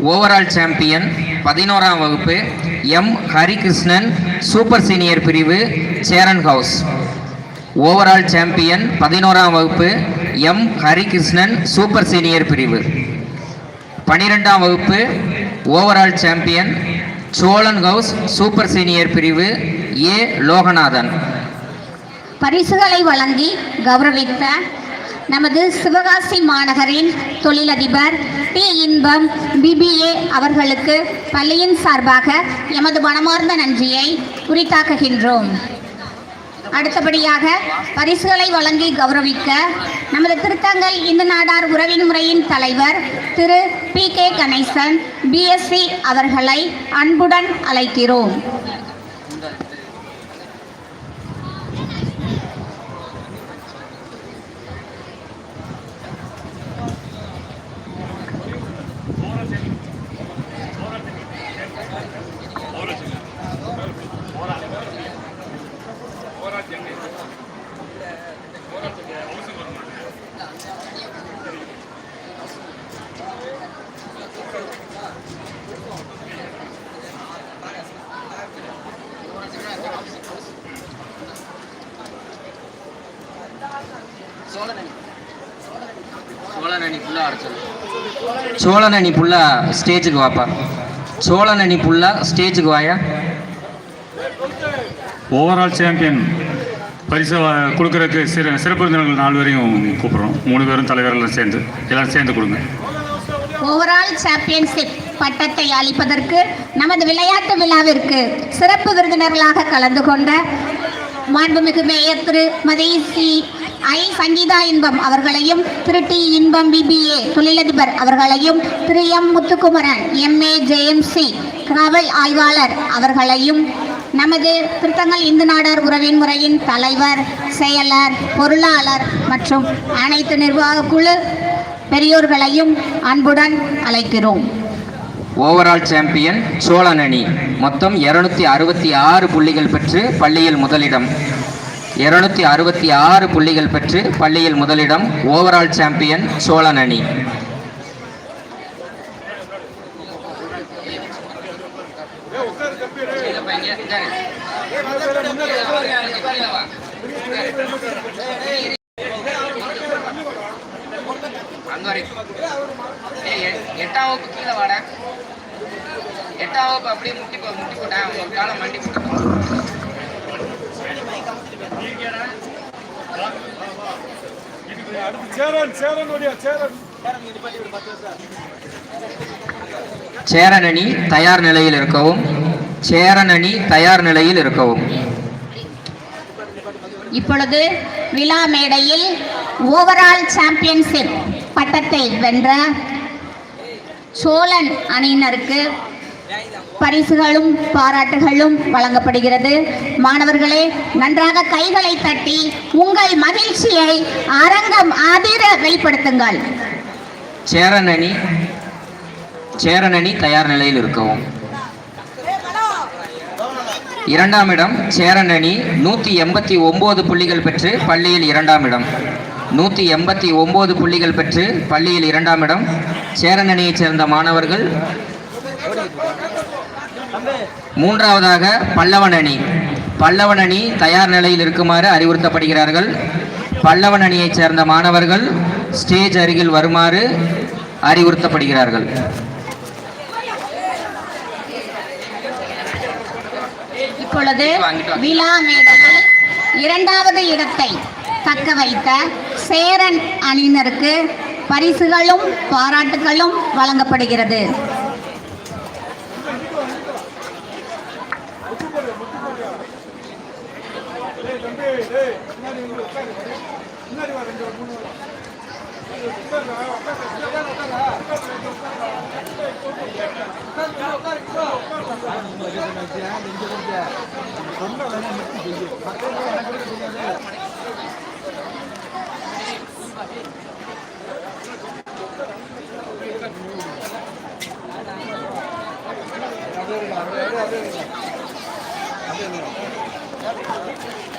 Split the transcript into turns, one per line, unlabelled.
Overall champion 11ஆம் வகுப்பு M Harikrishnan super senior பிரிவு சேரன் ஹவுஸ். ஓவரால் சாம்பியன் 11ஆம் வகுப்பு எம் ஹரிகிருஷ்ணன் சூப்பர் சீனியர் பிரிவு. 12ஆம் வகுப்பு overall champion Cholan house super senior பிரிவு ஏ லோகநாதன்.
பரிசுகளை வழங்கி கௌரவித்த நமது சிவகாசி மாநகரின் தொழிலதிபர் டி இன்பம் பிபிஏ அவர்களுக்கு பள்ளியின் சார்பாக எமது மனமார்ந்த நன்றியை உரித்தாக்குகின்றோம். அடுத்தபடியாக பரிசுகளை வழங்கி கௌரவிக்க நமது திருத்தங்கல் இந்து நாடார் உறவின் முறையின் தலைவர் திரு பி.கே. கணேசன் பிஎஸ்சி அவர்களை அன்புடன் அழைக்கிறோம்.
சோழனி புல்லா ஸ்டேஜுக்கு வாப்பா. சோழனி புல்லா ஸ்டேஜுக்கு வாயா.
ஓவரால் சாம்பியன் பரிசு கொடுக்கறதுக்கு சிறப்பு விருந்தினர்கள் 4 பேரையும் கூப்பிட்றோம். 3 பேரும் தலைவர்கள் எல்லாரும் சேர்ந்து கொடுங்க.
ஓவரால் சாம்பியன்ஷிப் பட்டத்தை அளிப்பதற்கு நமது விளையாட்டு விழாவிற்கு சிறப்பு விருந்தினர்களாக கலந்து கொண்ட மாண்புமிகு மேயர் திரு மதேசி ஐ சங்கீதா இன்பம் அவர்களையும், திரு டி இன்பம் பிபிஏ தொழிலதிபர் அவர்களையும், திரு எம் முத்துக்குமரன் எம்ஏ ஜேஎம்சி காவல் ஆய்வாளர் அவர்களையும், நமது திருத்தங்கல் இந்து நாடார் உறவின் முறையின் தலைவர், செயலர், பொருளாளர் மற்றும் அனைத்து நிர்வாக குழு பெரியோர்களையும் அன்புடன் அழைக்கிறோம்.
ஓவரால் சாம்பியன் சோழன் அணி மொத்தம் 266 புள்ளிகள் பெற்று பள்ளியில் முதலிடம். 266 புள்ளிகள் பெற்று பள்ளியில் முதலிடம் ஓவரால் சாம்பியன் சோழன் அணி. எட்டாம் வகுப்பு கீழே வாட. 8ஆம் வகுப்பு அப்படியே முட்டி போட்டேன். ஒரு காலம் மண்டி சேரன் அணி தயார் நிலையில் இருக்கவும். சேரன் அணி தயார் நிலையில் இருக்கவும்.
இப்பொழுது விழா மேடையில் ஓவரால் சாம்பியன்ஷிப் பட்டத்தை வென்ற சோழன் அணியினருக்கு பரிசுகளும் பாராட்டுகளும் வழங்கப்படுகிறது. மாணவர்களே, நன்றாக கைகளை தட்டி உங்கள் மகிழ்ச்சியை அரங்கம் ஆதிர வெளிப்படுத்துங்கள்.
சேரன் அணி தயார் நிலையில் இருக்கவும். 2ஆம் இடம் சேரன் அணி 189 புள்ளிகள் பெற்று பள்ளியில் 2ஆம் இடம். 189 புள்ளிகள் பெற்று பள்ளியில் 2ஆம் இடம் சேரன் அணியைச் சேர்ந்த மாணவர்கள். 3ஆவதாக பல்லவன் அணி தயார் நிலையில் இருக்குமாறு அறிவுறுத்தப்படுகிறார்கள். பல்லவன் அணியைச் சேர்ந்த மாணவர்கள் ஸ்டேஜ் அருகில் வருமாறு அறிவுறுத்தப்படுகிறார்கள்.
இப்பொழுது விழா மேடையில் 2வது இடத்தை தக்க வைத்த சேரன் அணியினருக்கு பரிசுகளும் பாராட்டுகளும் வழங்கப்படுகிறது.
Gracias.